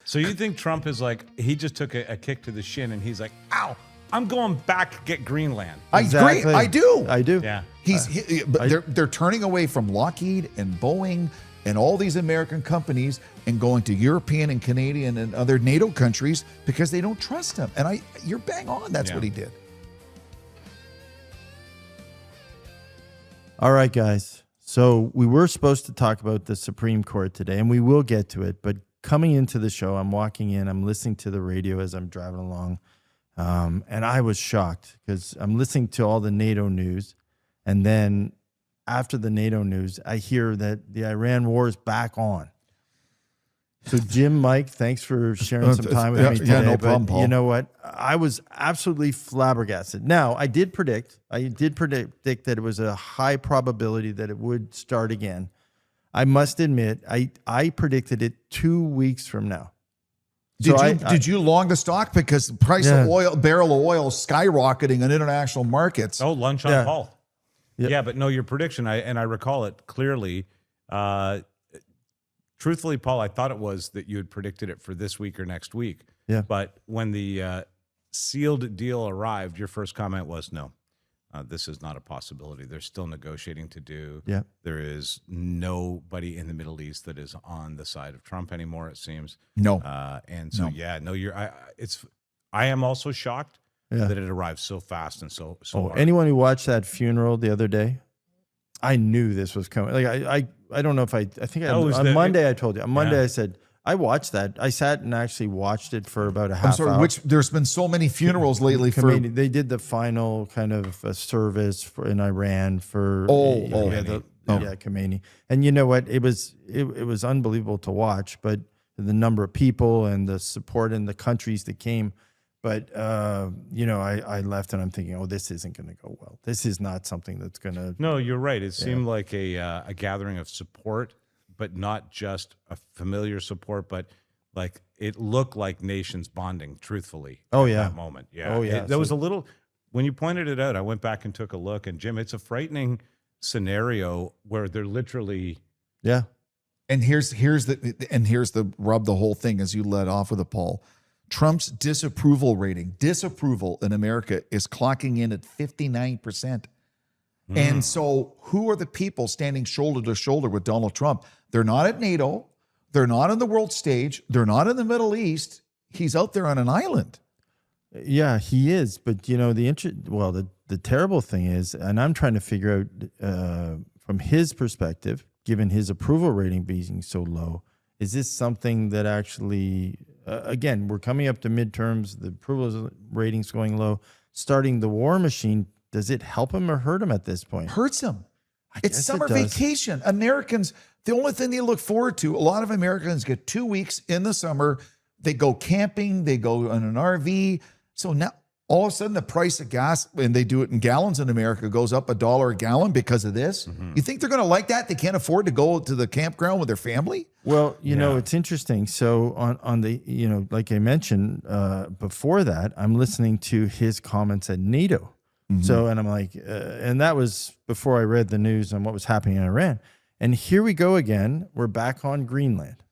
So you think Trump is like, he just took a kick to the shin and he's like, ow, I'm going back to get Greenland. Exactly. I do. Yeah. But they're turning away from Lockheed and Boeing and all these American companies and going to European and Canadian and other NATO countries because they don't trust him. And you're bang on. That's what he did. All right, guys. So we were supposed to talk about the Supreme Court today, and we will get to it. But coming into the show, I'm walking in, I'm listening to the radio as I'm driving along, and I was shocked because I'm listening to all the NATO news, and then after the NATO news, I hear that the Iran war is back on. So Jim, Mike, thanks for sharing some time with me today. Yeah, no problem, Paul. You know what? I was absolutely flabbergasted. Now, I did predict that it was a high probability that it would start again. I must admit, I predicted it 2 weeks from now. Did you long the stock because the price of oil, barrel of oil, skyrocketing on international markets? Oh, lunch on Paul. Yeah, but no, your prediction, I recall it clearly. Truthfully, Paul, I thought it was that you had predicted it for this week or next week. Yeah. But when the sealed deal arrived, your first comment was, no, this is not a possibility. They're still negotiating to do. Yeah. There is nobody in the Middle East that is on the side of Trump anymore, it seems. No. And so, I am also shocked that it arrived so fast and so hard. Anyone who watched that funeral the other day, I knew this was coming. Like I don't know if on Monday I told you. On Monday I said I watched that. I sat and actually watched it for about a half hour. There's been so many funerals lately. They did the final kind of service in Iran for Khomeini. And you know what? It was unbelievable to watch. But the number of people and the support in the countries that came. But, I left and I'm thinking, this isn't going to go well. This is not something that's going to. No, you're right. It seemed like a gathering of support, but not just a familiar support, but like it looked like nations bonding, truthfully. Oh, at yeah. that moment. Yeah. Oh, yeah. There was a little, when you pointed it out, I went back and took a look. And Jim, it's a frightening scenario where they're literally. Yeah. And here's the rub, the whole thing as you led off with it, Paul. Trump's disapproval in America is clocking in at 59%. And so who are the people standing shoulder to shoulder with Donald Trump? They're not at NATO. They're not on the world stage. They're not in the Middle East. He's out there on an island. Yeah, he is. But, the terrible thing is, and I'm trying to figure out from his perspective, given his approval rating being so low, is this something that actually... again, we're coming up to midterms. The approval ratings going low. Starting the war machine, does it help him or hurt him at this point? Hurts him. It's summer vacation. Americans, the only thing they look forward to, a lot of Americans get 2 weeks in the summer. They go camping. They go on an RV. So now all of a sudden the price of gas, and they do it in gallons in America, goes up $1 a gallon because of this. You think they're going to like that? They can't afford to go to the campground with their family? Well, it's interesting. So on the, like I mentioned before that, I'm listening to his comments at NATO. So, and I'm like, and that was before I read the news on what was happening in Iran. And here we go again. We're back on Greenland.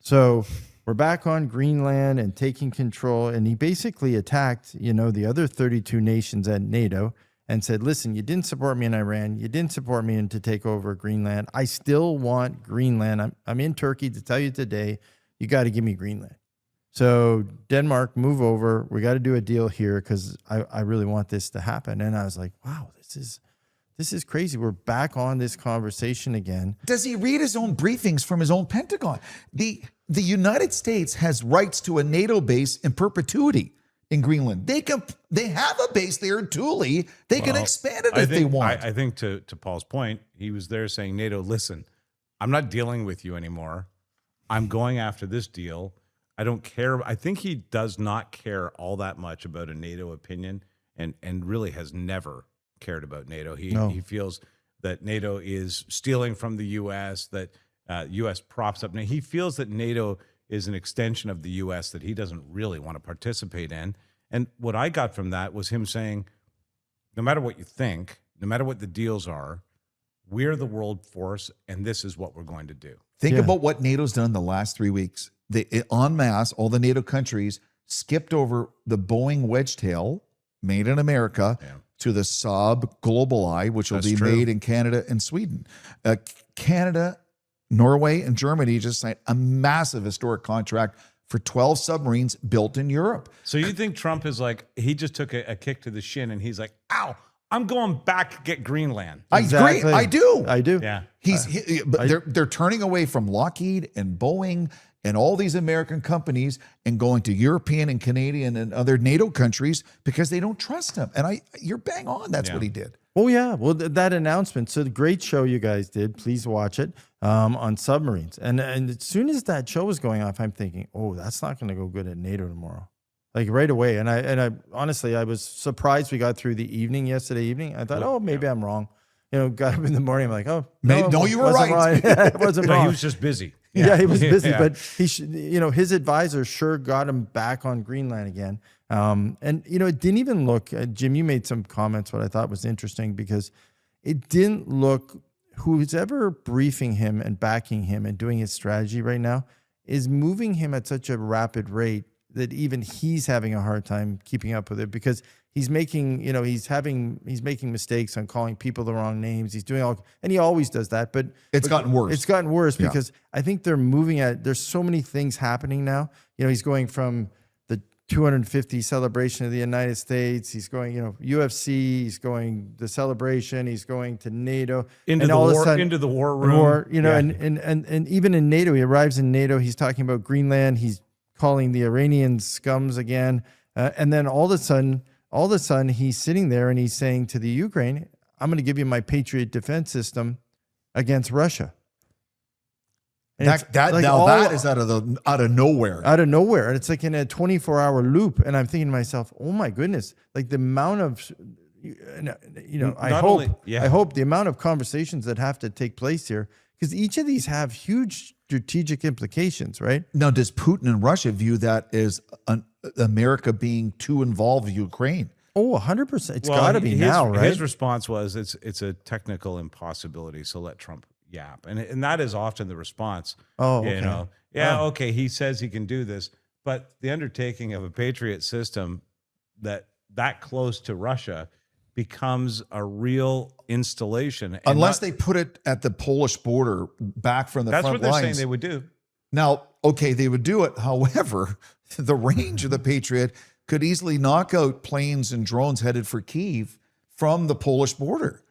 So we're back on Greenland and taking control. And he basically attacked, the other 32 nations at NATO and said, listen, you didn't support me in Iran. You didn't support me to take over Greenland. I still want Greenland. I'm in Turkey to tell you today, you got to give me Greenland. So Denmark, move over. We got to do a deal here because I really want this to happen. And I was like, wow, this is crazy. We're back on this conversation again. Does he read his own briefings from his own Pentagon? The United States has rights to a NATO base in perpetuity in Greenland. They have a base there in Thule. They can expand it if they want. I think to Paul's point, he was there saying, NATO, listen, I'm not dealing with you anymore. I'm going after this deal. I don't care. I think he does not care all that much about a NATO opinion and really has never cared about NATO. He feels that NATO is stealing from the U.S., that U.S. props up. Now, he feels that NATO is an extension of the U.S. that he doesn't really want to participate in. And what I got from that was him saying, no matter what you think, no matter what the deals are, we're the world force, and this is what we're going to do. Think about what NATO's done the last 3 weeks. en masse, all the NATO countries skipped over the Boeing wedge tail made in America to the Saab Global which will be made in Canada and Sweden. Canada, Norway, and Germany just signed a massive historic contract for 12 submarines built in Europe. So you think Trump is like, he just took a kick to the shin and he's like, ow, I'm going back to get Greenland. Exactly. I do. Yeah. But they're turning away from Lockheed and Boeing and all these American companies and going to European and Canadian and other NATO countries because they don't trust him. And you're bang on. That's what he did. Oh yeah, well that announcement. So the great show you guys did. Please watch it on submarines. And as soon as that show was going off, I'm thinking, oh, that's not going to go good at NATO tomorrow, like right away. And I honestly, I was surprised we got through the evening yesterday evening. I thought, oh, maybe I'm wrong. Got up in the morning. I'm like, oh, no, you were right. It wasn't But wrong. he was just busy. Yeah, he was busy, but he his advisor sure got him back on Greenland again. And it didn't even look, Jim, you made some comments, what I thought was interesting, because it didn't look, who's ever briefing him and backing him and doing his strategy right now is moving him at such a rapid rate that even he's having a hard time keeping up with it, because he's making, he's making mistakes on calling people the wrong names. He's doing and he always does that, but it's gotten worse. It's gotten worse because I think they're moving there's so many things happening now. He's going from the 250 celebration of the United States. He's going, UFC, he's going the celebration, he's going to NATO. Into the war room. And even in NATO, he arrives in NATO, he's talking about Greenland, he's calling the Iranians scums again. And then all of a sudden, he's sitting there and he's saying to the Ukraine, I'm going to give you my Patriot defense system against Russia. That is out of nowhere. Out of nowhere. And it's like in a 24-hour loop. And I'm thinking to myself, oh my goodness, like the amount of, I hope the amount of conversations that have to take place here, because each of these have huge strategic implications, right? Now, does Putin and Russia view that as America being too involved with Ukraine? Oh, 100%. It's got to be now, right? His response was, it's a technical impossibility, so let Trump yap. And that is often the response. Oh, okay. Okay, he says he can do this, but the undertaking of a Patriot system that close to Russia becomes a real installation. Unless they put it at the Polish border back from the front lines. That's what they're saying they would do. Now, okay, they would do it. However, the range of the Patriot could easily knock out planes and drones headed for Kyiv from the Polish border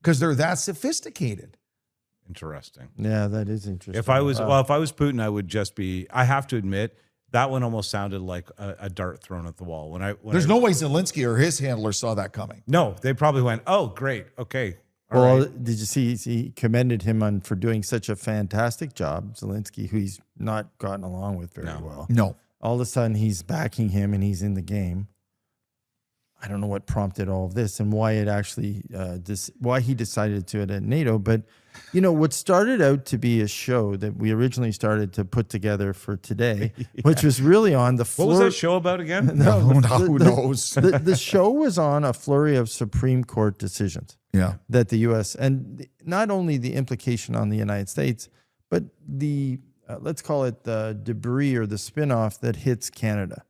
because they're that sophisticated. Interesting. Yeah, that is interesting. If I was Putin, I would just be, I have to admit, that one almost sounded like a dart thrown at the wall. There's no way Zelensky or his handler saw that coming. No, they probably went, oh, great. Okay. Well, right. Did you see he commended him for doing such a fantastic job, Zelensky, who he's not gotten along with very well. No. All of a sudden, he's backing him and he's in the game. I don't know what prompted all of this and why it actually, why he decided to do it at NATO. But, what started out to be a show that we originally started to put together for today, which was really on the floor. What was that show about again? Who knows? The show was on a flurry of Supreme Court decisions. Yeah. That the U.S. and not only the implication on the United States, but the, let's call it the debris or the spinoff that hits Canada.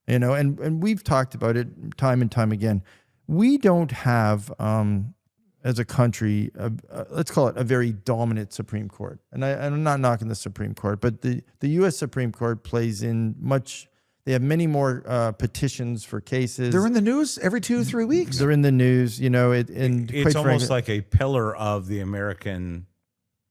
And we've talked about it time and time again. We don't have, as a country, let's call it a very dominant Supreme Court. And I'm not knocking the Supreme Court, but the U.S. Supreme Court plays in much. They have many more petitions for cases. They're in the news every 2-3 weeks. They're in the news. It's almost like a pillar of the American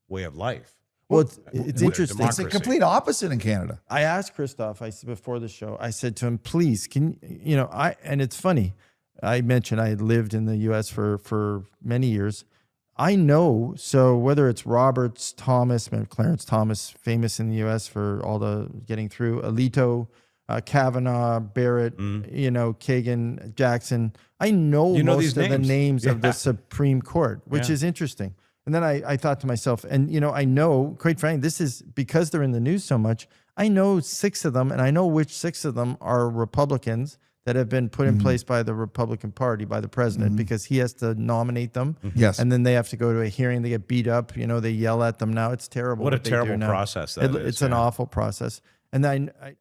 way of life. Well, it's interesting. Democracy. It's the complete opposite in Canada. I asked Christoph, I said before the show, I said to him, please, and it's funny. I mentioned I had lived in the U.S. for many years. I know, so whether it's Roberts, Thomas, Clarence Thomas, famous in the U.S. for all the getting through, Alito, Kavanaugh, Barrett, Kagan, Jackson. I know most of the names of the Supreme Court, which is interesting. And then I thought to myself, and I know, quite frankly, this is because they're in the news so much. I know 6 of them, and I know which 6 of them are Republicans that have been put in place by the Republican Party, by the president, because he has to nominate them. Yes. And then they have to go to a hearing. They get beat up. They yell at them now. It's terrible. What a terrible process that is. It's an awful process. And I